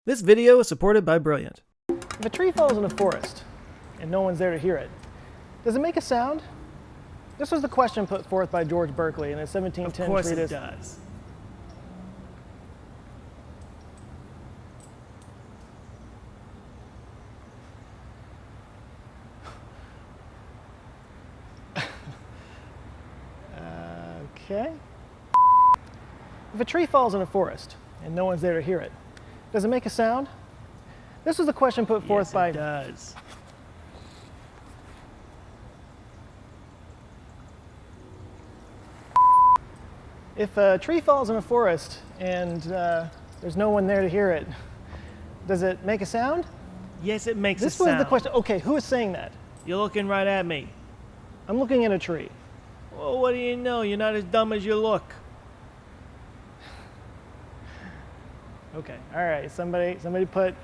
This video is supported by Brilliant. If a tree falls in a forest and no one's there to hear it, does it make a sound? This was the question put forth by George Berkeley in his 1710 Of course treatise. it does. Okay. If a tree falls in a forest and no one's there to hear it, does it make a sound? This was the question put forth by... Yes, it does. If a tree falls in a forest and there's no one there to hear it, does it make a sound? Yes, it makes a This sound. was the question. Okay, who is saying that? You're looking right at me. I'm looking at a tree. Well, what do you know? You're not as dumb as you look. Okay, all right. Somebody put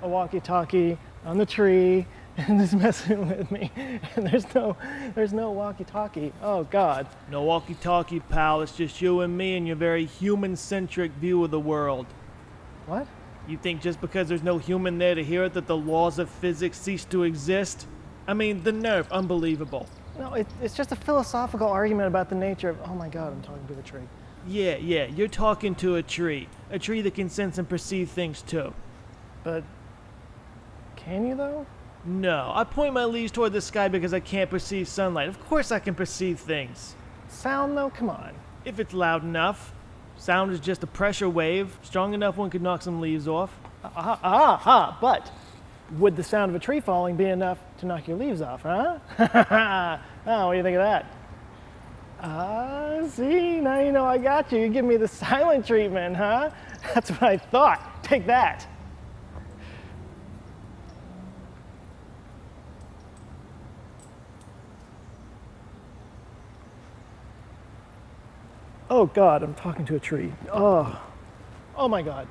a walkie-talkie on the tree and is messing with me. And there's no walkie-talkie. Oh God. No walkie-talkie, pal. It's just you and me and your very human-centric view of the world. What? You think just because there's no human there to hear it that the laws of physics cease to exist? I mean, the nerve, unbelievable. No, it's just a philosophical argument about the nature of. Oh my God, I'm talking to a tree. Yeah, you're talking to a tree that can sense and perceive things too. But can you though? No, I point my leaves toward the sky because I can't perceive sunlight. Of course I can perceive things. Sound though? Come on. If it's loud enough. Sound is just a pressure wave, strong enough one could knock some leaves off. But would the sound of a tree falling be enough to knock your leaves off, huh? Oh, what do you think of that? See, now you know I got you. You give me the silent treatment, huh? That's what I thought. Take that. Oh God, I'm talking to a tree. Oh my God.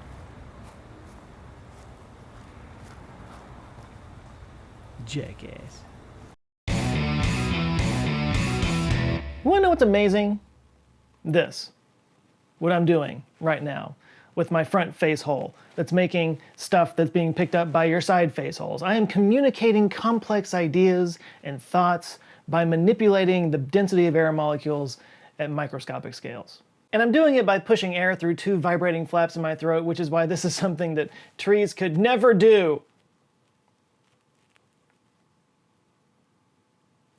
Jackass. You wanna know what's amazing? This. What I'm doing right now with my front face hole that's making stuff that's being picked up by your side face holes. I am communicating complex ideas and thoughts by manipulating the density of air molecules at microscopic scales. And I'm doing it by pushing air through two vibrating flaps in my throat, which is why this is something that trees could never do.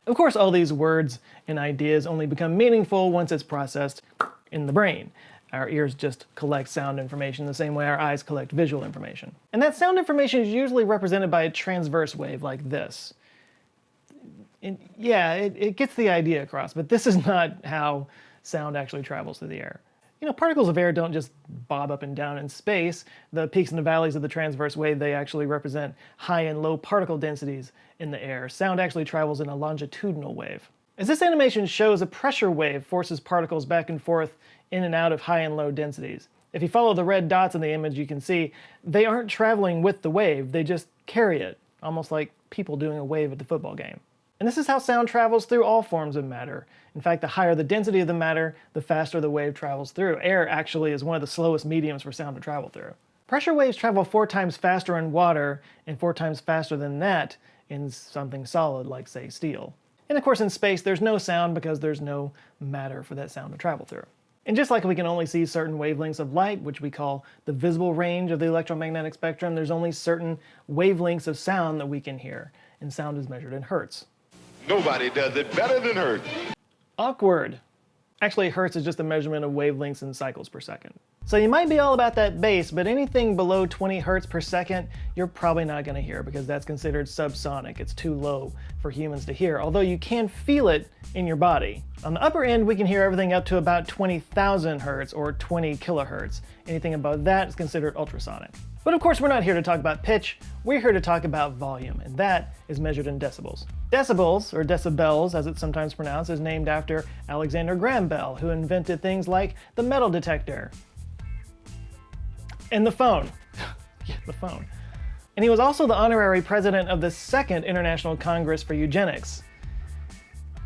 Of course, all these words and ideas only become meaningful once it's processed in the brain. Our ears just collect sound information the same way our eyes collect visual information. And that sound information is usually represented by a transverse wave like this. And yeah, it gets the idea across, but this is not how sound actually travels through the air. You know, particles of air don't just bob up and down in space. The peaks and the valleys of the transverse wave, they actually represent high and low particle densities in the air. Sound actually travels in a longitudinal wave. As this animation shows, a pressure wave forces particles back and forth in and out of high and low densities. If you follow the red dots in the image, you can see they aren't traveling with the wave, they just carry it, almost like people doing a wave at the football game. And this is how sound travels through all forms of matter. In fact, the higher the density of the matter, the faster the wave travels through. Air actually is one of the slowest mediums for sound to travel through. Pressure waves travel 4 times faster in water and 4 times faster than that in something solid like, say, steel. And of course in space there's no sound because there's no matter for that sound to travel through. And just like we can only see certain wavelengths of light, which we call the visible range of the electromagnetic spectrum, there's only certain wavelengths of sound that we can hear, and sound is measured in hertz. Nobody does it better than Hertz. Awkward. Actually, hertz is just a measurement of wavelengths in cycles per second. So you might be all about that bass, but anything below 20 hertz per second, you're probably not going to hear because that's considered subsonic. It's too low for humans to hear, although you can feel it in your body. On the upper end, we can hear everything up to about 20,000 hertz or 20 kilohertz. Anything above that is considered ultrasonic. But of course, we're not here to talk about pitch. We're here to talk about volume, and that is measured in decibels. Decibels, or decibels as it's sometimes pronounced, is named after Alexander Graham Bell, who invented things like the metal detector and the phone. Yeah, the phone. And he was also the honorary president of the Second International Congress for Eugenics,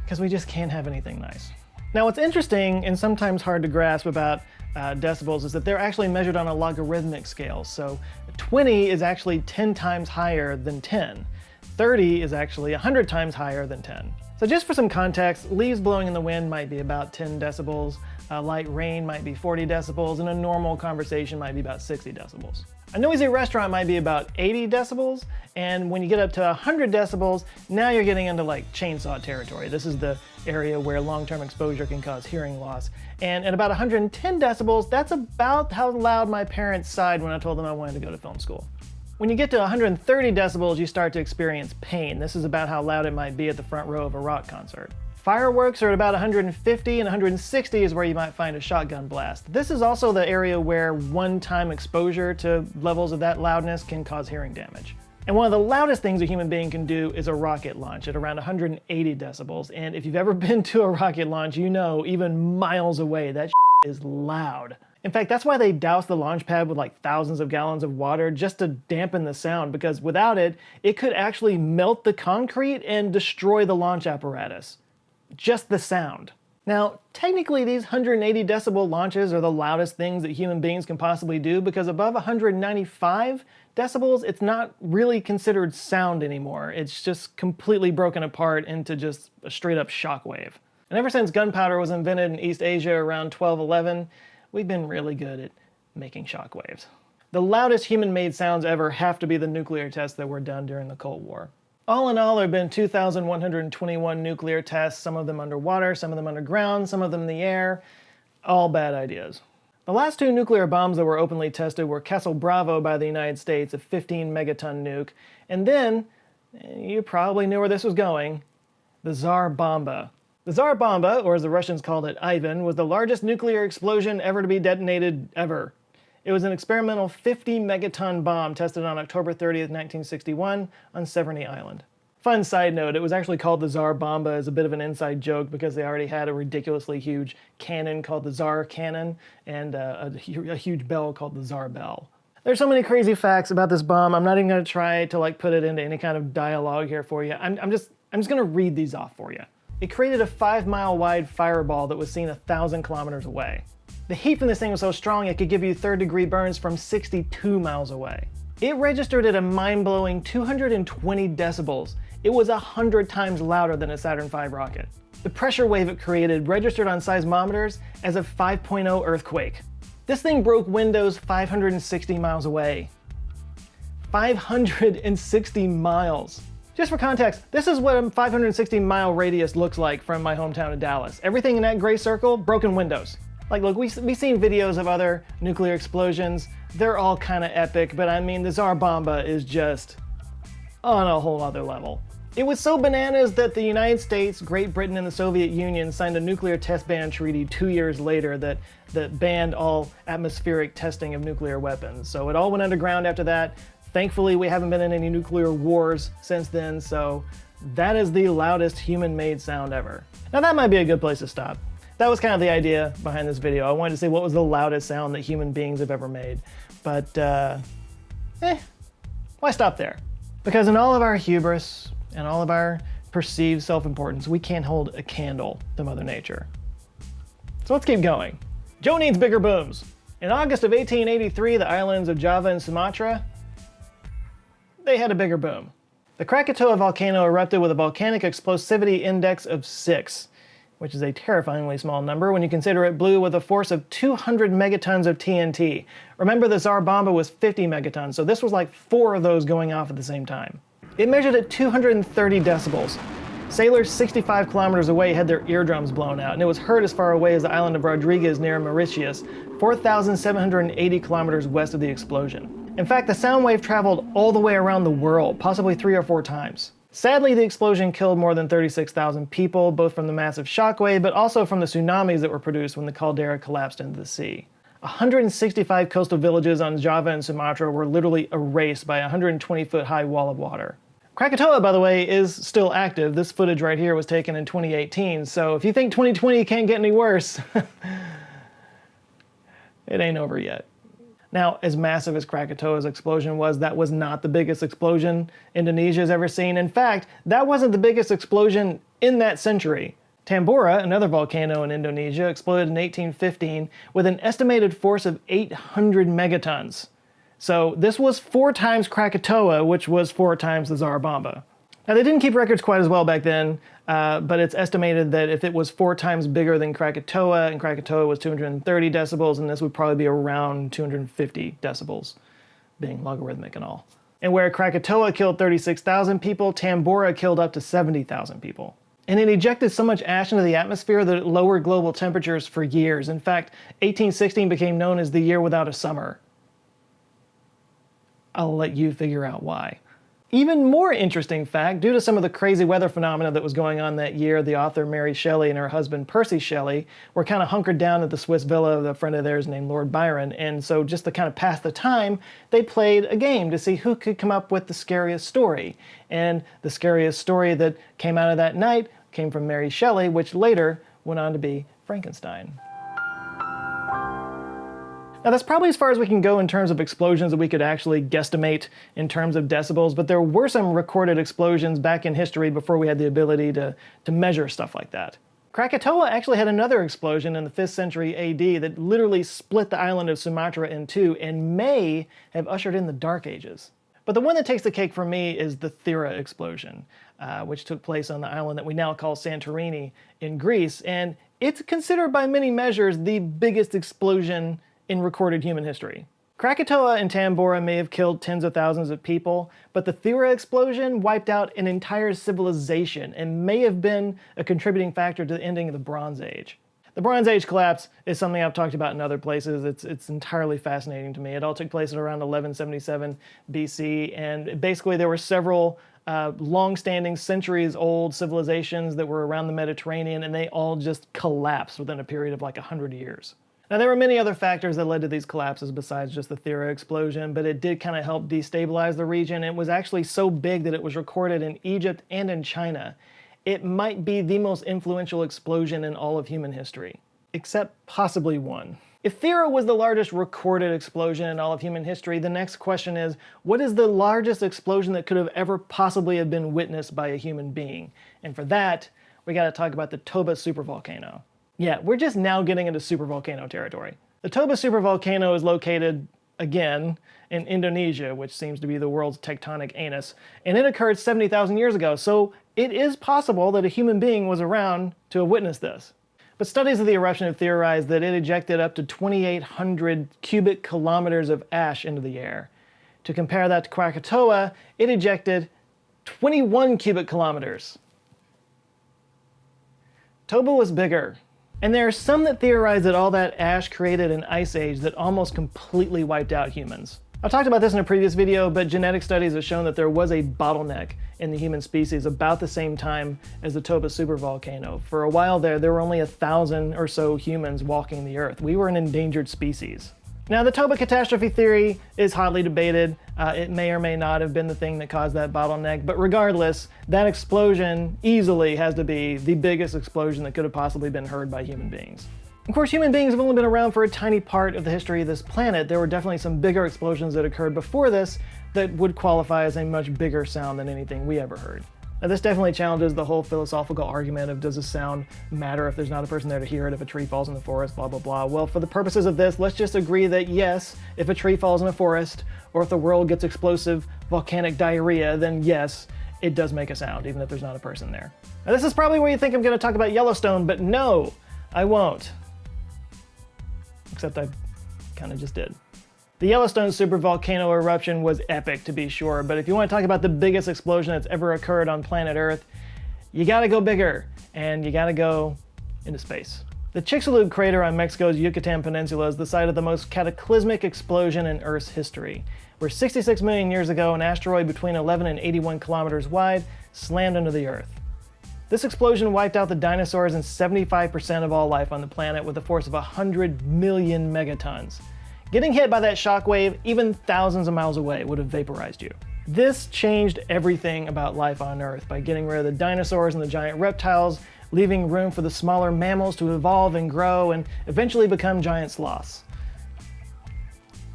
because we just can't have anything nice. Now what's interesting and sometimes hard to grasp about decibels is that they're actually measured on a logarithmic scale. So 20 is actually 10 times higher than 10. 30 is actually 100 times higher than 10. So just for some context, leaves blowing in the wind might be about 10 decibels, light rain might be 40 decibels, and a normal conversation might be about 60 decibels. A noisy restaurant might be about 80 decibels, and when you get up to 100 decibels, now you're getting into like chainsaw territory. This is the area where long-term exposure can cause hearing loss. And at about 110 decibels, that's about how loud my parents sighed when I told them I wanted to go to film school. When you get to 130 decibels, you start to experience pain. This is about how loud it might be at the front row of a rock concert. Fireworks are at about 150, and 160 is where you might find a shotgun blast. This is also the area where one-time exposure to levels of that loudness can cause hearing damage. And one of the loudest things a human being can do is a rocket launch at around 180 decibels. And if you've ever been to a rocket launch, you know even miles away that is loud. In fact, that's why they douse the launch pad with like thousands of gallons of water just to dampen the sound, because without it, it could actually melt the concrete and destroy the launch apparatus. Just the sound. Now, technically these 180 decibel launches are the loudest things that human beings can possibly do, because above 195 decibels, it's not really considered sound anymore. It's just completely broken apart into just a straight up shockwave. And ever since gunpowder was invented in East Asia around 1211, we've been really good at making shockwaves. The loudest human-made sounds ever have to be the nuclear tests that were done during the Cold War. All in all, there have been 2,121 nuclear tests, some of them underwater, some of them underground, some of them in the air. All bad ideas. The last two nuclear bombs that were openly tested were Castle Bravo by the United States, a 15 megaton nuke, and then, you probably knew where this was going, the Tsar Bomba. The Tsar Bomba, or as the Russians called it, Ivan, was the largest nuclear explosion ever to be detonated ever. It was an experimental 50 megaton bomb tested on October 30th, 1961 on Severny Island. Fun side note, it was actually called the Tsar Bomba as a bit of an inside joke because they already had a ridiculously huge cannon called the Tsar Cannon and a huge bell called the Tsar Bell. There's so many crazy facts about this bomb, I'm not even going to try to like put it into any kind of dialogue here for you. I'm just going to read these off for you. It created a 5-mile wide fireball that was seen 1,000 kilometers away. The heat from this thing was so strong it could give you third-degree burns from 62 miles away. It registered at a mind-blowing 220 decibels. It was 100 times louder than a Saturn V rocket. The pressure wave it created registered on seismometers as a 5.0 earthquake. This thing broke windows 560 miles away. 560 miles. Just for context, this is what a 560-mile radius looks like from my hometown of Dallas. Everything in that gray circle, broken windows. Like, look, we've seen videos of other nuclear explosions. They're all kind of epic, but I mean, the Tsar Bomba is just on a whole other level. It was so bananas that the United States, Great Britain, and the Soviet Union signed a nuclear test ban treaty 2 years later that banned all atmospheric testing of nuclear weapons. So it all went underground after that. Thankfully, we haven't been in any nuclear wars since then, so that is the loudest human-made sound ever. Now that might be a good place to stop. That was kind of the idea behind this video. I wanted to say what was the loudest sound that human beings have ever made. But, why stop there? Because in all of our hubris and all of our perceived self-importance, we can't hold a candle to Mother Nature. So let's keep going. Joe needs bigger booms. In August of 1883, the islands of Java and Sumatra, they had a bigger boom. The Krakatoa volcano erupted with a volcanic explosivity index of 6, which is a terrifyingly small number when you consider it blew with a force of 200 megatons of TNT. Remember, the Tsar Bomba was 50 megatons, so this was like 4 of those going off at the same time. It measured at 230 decibels. Sailors 65 kilometers away had their eardrums blown out, and it was heard as far away as the island of Rodriguez near Mauritius, 4,780 kilometers west of the explosion. In fact, the sound wave traveled all the way around the world, possibly 3 or 4 times. Sadly, the explosion killed more than 36,000 people, both from the massive shockwave, but also from the tsunamis that were produced when the caldera collapsed into the sea. 165 coastal villages on Java and Sumatra were literally erased by a 120-foot-high wall of water. Krakatoa, by the way, is still active. This footage right here was taken in 2018, so if you think 2020 can't get any worse, it ain't over yet. Now, as massive as Krakatoa's explosion was, that was not the biggest explosion Indonesia's ever seen. In fact, that wasn't the biggest explosion in that century. Tambora, another volcano in Indonesia, exploded in 1815 with an estimated force of 800 megatons. So this was 4 times Krakatoa, which was 4 times the Tsar Bomba. Now they didn't keep records quite as well back then, but it's estimated that if it was 4 times bigger than Krakatoa, and Krakatoa was 230 decibels, and this would probably be around 250 decibels, being logarithmic and all. And where Krakatoa killed 36,000 people, Tambora killed up to 70,000 people. And it ejected so much ash into the atmosphere that it lowered global temperatures for years. In fact, 1816 became known as the year without a summer. I'll let you figure out why. Even more interesting fact, due to some of the crazy weather phenomena that was going on that year, the author Mary Shelley and her husband Percy Shelley were kind of hunkered down at the Swiss villa of a friend of theirs named Lord Byron, and so just to kind of pass the time, they played a game to see who could come up with the scariest story. And the scariest story that came out of that night came from Mary Shelley, which later went on to be Frankenstein. Now that's probably as far as we can go in terms of explosions that we could actually guesstimate in terms of decibels, but there were some recorded explosions back in history before we had the ability to measure stuff like that. Krakatoa actually had another explosion in the 5th century AD that literally split the island of Sumatra in two and may have ushered in the Dark Ages. But the one that takes the cake for me is the THERA explosion, which took place on the island that we now call Santorini in Greece, and it's considered by many measures the biggest explosion in recorded human history. Krakatoa and Tambora may have killed tens of thousands of people, but the THERA explosion wiped out an entire civilization and may have been a contributing factor to the ending of the Bronze Age. The Bronze Age collapse is something I've talked about in other places. It's entirely fascinating to me. It all took place at around 1177 BC, and basically there were several long-standing, centuries-old civilizations that were around the Mediterranean, and they all just collapsed within a period of like 100 years. Now, there were many other factors that led to these collapses besides just the THERA explosion, but it did kind of help destabilize the region. It was actually so big that it was recorded in Egypt and in China. It might be the most influential explosion in all of human history, except possibly one. If THERA was the largest recorded explosion in all of human history, the next question is, what is the largest explosion that could have ever possibly have been witnessed by a human being? And for that, we got to talk about the Toba supervolcano. Yeah, we're just now getting into supervolcano territory. The Toba supervolcano is located, again, in Indonesia, which seems to be the world's tectonic anus, and it occurred 70,000 years ago, so it is possible that a human being was around to have witnessed this. But studies of the eruption have theorized that it ejected up to 2,800 cubic kilometers of ash into the air. To compare that to Krakatoa, it ejected 21 cubic kilometers. Toba was bigger. And there are some that theorize that all that ash created an ice age that almost completely wiped out humans. I talked about this in a previous video, but genetic studies have shown that there was a bottleneck in the human species about the same time as the Toba supervolcano. For a while there were only 1,000 or so humans walking the earth. We were an endangered species. Now, the Toba catastrophe theory is hotly debated. It may or may not have been the thing that caused that bottleneck, but regardless, that explosion easily has to be the biggest explosion that could have possibly been heard by human beings. Of course, human beings have only been around for a tiny part of the history of this planet. There were definitely some bigger explosions that occurred before this that would qualify as a much bigger sound than anything we ever heard. Now, this definitely challenges the whole philosophical argument of does a sound matter if there's not a person there to hear it, if a tree falls in the forest, blah, blah, blah. Well, for the purposes of this, let's just agree that yes, if a tree falls in a forest, or if the world gets explosive volcanic diarrhea, then yes, it does make a sound, even if there's not a person there. Now, this is probably where you think I'm going to talk about Yellowstone, but no, I won't. Except I kind of just did. The Yellowstone supervolcano eruption was epic, to be sure, but if you want to talk about the biggest explosion that's ever occurred on planet Earth, you gotta go bigger, and you gotta go into space. The Chicxulub crater on Mexico's Yucatan Peninsula is the site of the most cataclysmic explosion in Earth's history, where 66 million years ago, an asteroid between 11 and 81 kilometers wide slammed into the Earth. This explosion wiped out the dinosaurs and 75% of all life on the planet with a force of 100 million megatons. Getting hit by that shockwave, even thousands of miles away, would have vaporized you. This changed everything about life on Earth by getting rid of the dinosaurs and the giant reptiles, leaving room for the smaller mammals to evolve and grow and eventually become giant sloths.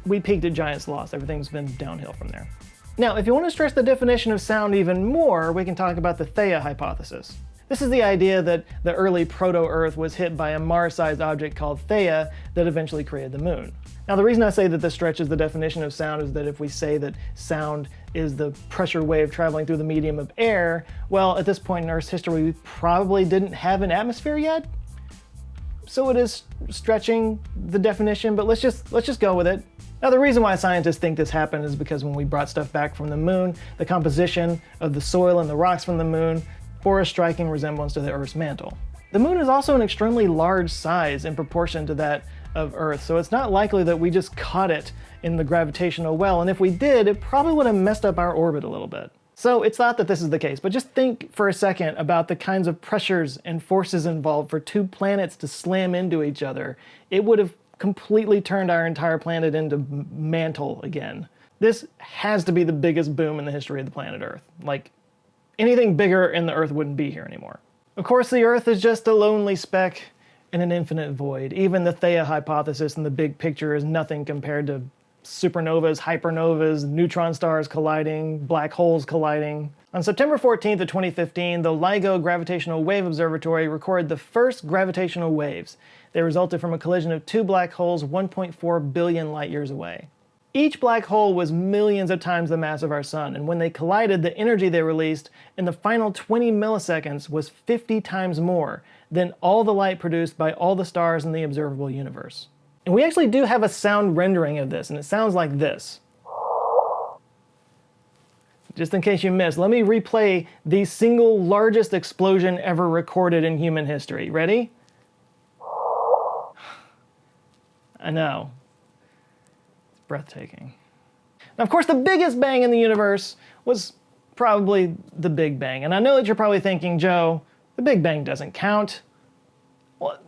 We peaked at giant sloths. Everything's been downhill from there. Now, if you want to stress the definition of sound even more, we can talk about the Theia hypothesis. This is the idea that the early proto-Earth was hit by a Mars-sized object called THEA that eventually created the moon. Now, the reason I say that this stretches the definition of sound is that if we say that sound is the pressure wave traveling through the medium of air, well, at this point in Earth's history, we probably didn't have an atmosphere yet. So it is stretching the definition, but let's just go with it. Now, the reason why scientists think this happened is because when we brought stuff back from the moon, the composition of the soil and the rocks from the moon bore a striking resemblance to the Earth's mantle. The moon is also an extremely large size in proportion to that of Earth, so it's not likely that we just caught it in the gravitational well, and if we did, it probably would have messed up our orbit a little bit. So it's thought that this is the case, but just think for a second about the kinds of pressures and forces involved for two planets to slam into each other. It would have completely turned our entire planet into mantle again. This has to be the biggest boom in the history of the planet Earth. Like, anything bigger and the Earth wouldn't be here anymore. Of course, the Earth is just a lonely speck in an infinite void. Even the Theia hypothesis in the big picture is nothing compared to supernovas, hypernovas, neutron stars colliding, black holes colliding. On September 14th of 2015, the LIGO Gravitational Wave Observatory recorded the first gravitational waves. They resulted from a collision of two black holes 1.4 billion light years away. Each black hole was millions of times the mass of our sun, and when they collided, the energy they released in the final 20 milliseconds was 50 times more than all the light produced by all the stars in the observable universe. And we actually do have a sound rendering of this, and it sounds like this. Just in case you missed, let me replay the single largest explosion ever recorded in human history. Ready? I know. It's breathtaking. Now, of course, the biggest bang in the universe was probably the Big Bang. And I know that you're probably thinking, Joe, the Big Bang doesn't count. Well,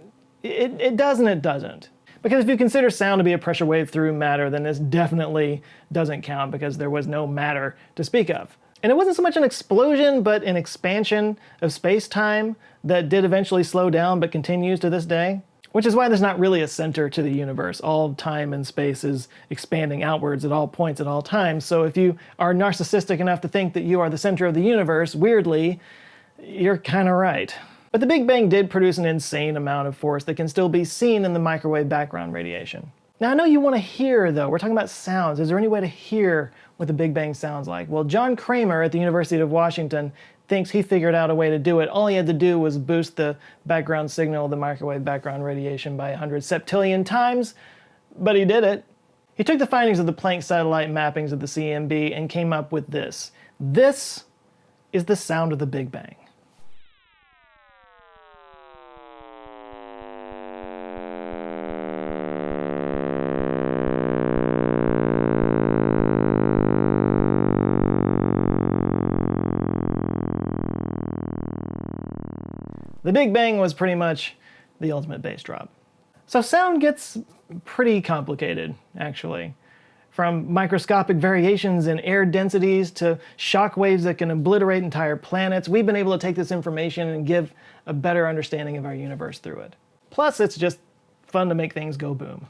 it does and it doesn't. Because if you consider sound to be a pressure wave through matter, then this definitely doesn't count because there was no matter to speak of. And it wasn't so much an explosion, but an expansion of space-time that did eventually slow down but continues to this day. Which is why there's not really a center to the universe. All time and space is expanding outwards at all points at all times. So if you are narcissistic enough to think that you are the center of the universe, weirdly, you're kind of right. But the Big Bang did produce an insane amount of force that can still be seen in the microwave background radiation. Now, I know you want to hear, though. We're talking about sounds. Is there any way to hear what the Big Bang sounds like? Well, John Kramer at the University of Washington thinks he figured out a way to do it. All he had to do was boost the background signal of the microwave background radiation by 100 septillion times, but he did it. He took the findings of the Planck satellite mappings of the CMB and came up with this. This is the sound of the Big Bang. The Big Bang was pretty much the ultimate bass drop. So sound gets pretty complicated, actually. From microscopic variations in air densities to shock waves that can obliterate entire planets, we've been able to take this information and give a better understanding of our universe through it. Plus, it's just fun to make things go boom.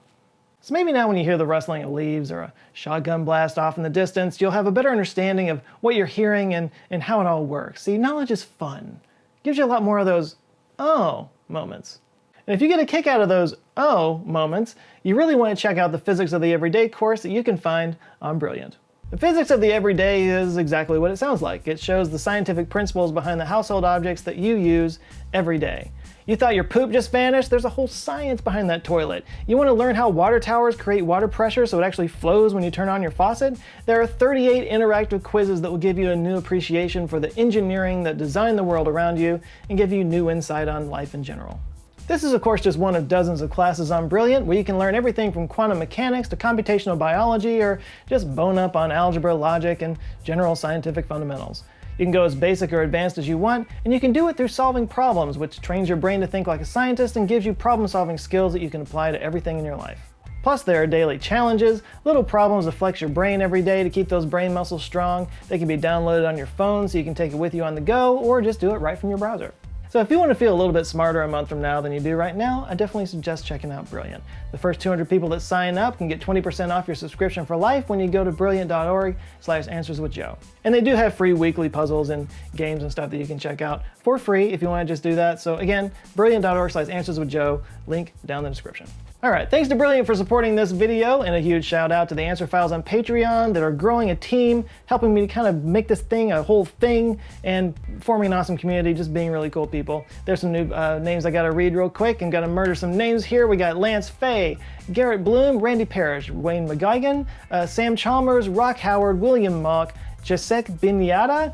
So maybe now when you hear the rustling of leaves or a shotgun blast off in the distance, you'll have a better understanding of what you're hearing and how it all works. See, knowledge is fun. Gives you a lot more of those oh moments. And if you get a kick out of those oh moments, you really want to check out the Physics of the Everyday course that you can find on Brilliant. The Physics of the Everyday is exactly what it sounds like. It shows the scientific principles behind the household objects that you use every day. You thought your poop just vanished? There's a whole science behind that toilet. You want to learn how water towers create water pressure so it actually flows when you turn on your faucet? There are 38 interactive quizzes that will give you a new appreciation for the engineering that designed the world around you and give you new insight on life in general. This is of course just one of dozens of classes on Brilliant where you can learn everything from quantum mechanics to computational biology or just bone up on algebra, logic, and general scientific fundamentals. You can go as basic or advanced as you want, and you can do it through solving problems, which trains your brain to think like a scientist and gives you problem-solving skills that you can apply to everything in your life. Plus, there are daily challenges, little problems that flex your brain every day to keep those brain muscles strong. They can be downloaded on your phone so you can take it with you on the go, or just do it right from your browser. So if you want to feel a little bit smarter a month from now than you do right now, I definitely suggest checking out Brilliant. The first 200 people that sign up can get 20% off your subscription for life when you go to brilliant.org/answerswithjoe. And they do have free weekly puzzles and games and stuff that you can check out for free if you want to just do that. So again, brilliant.org/answerswithjoe, link down in the description. All right, thanks to Brilliant for supporting this video, and a huge shout out to the Answer Files on Patreon that are growing a team, helping me to kind of make this thing a whole thing, and forming an awesome community, just being really cool people. There's some new names I gotta read real quick, and gotta murder some names here. We got Lance Fay, Garrett Bloom, Randy Parrish, Wayne McGuigan, Sam Chalmers, Rock Howard, William Mock, Jacek Binyata,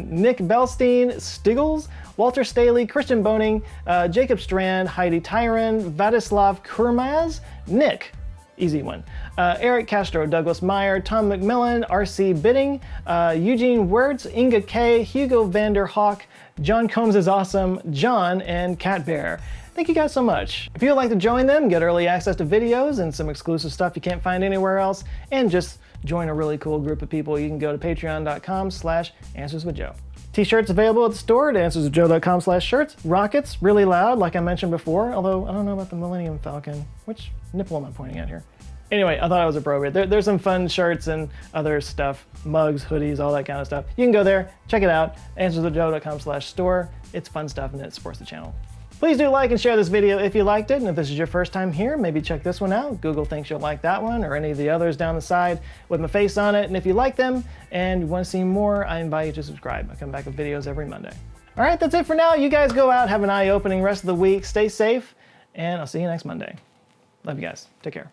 Nick Belstein, Stiggles, Walter Staley, Christian Boning, Jacob Strand, Heidi Tyron, Vladislav Kurmaz, Nick, easy one, Eric Castro, Douglas Meyer, Tom McMillan, R.C. Bidding, Eugene Wertz, Inga K, Hugo Vander Hawk, John Combs is awesome, John, and Cat Bear. Thank you guys so much. If you'd like to join them, get early access to videos and some exclusive stuff you can't find anywhere else, and just join a really cool group of people, you can go to patreon.com/answerswithjoe. T-shirts available at the store at answerswithjoe.com/shirts. Rockets, really loud, like I mentioned before, although I don't know about the Millennium Falcon. Which nipple am I pointing at here? Anyway, I thought it was appropriate. There's some fun shirts and other stuff, mugs, hoodies, all that kind of stuff. You can go there, check it out, answerswithjoe.com/store. It's fun stuff and it supports the channel. Please do like and share this video if you liked it, and if this is your first time here, maybe check this one out. Google thinks you'll like that one, or any of the others down the side with my face on it. And if you like them and you want to see more, I invite you to subscribe. I come back with videos every Monday. All right, that's it for now. You guys go out, have an eye-opening rest of the week, stay safe, and I'll see you next Monday. Love you guys. Take care.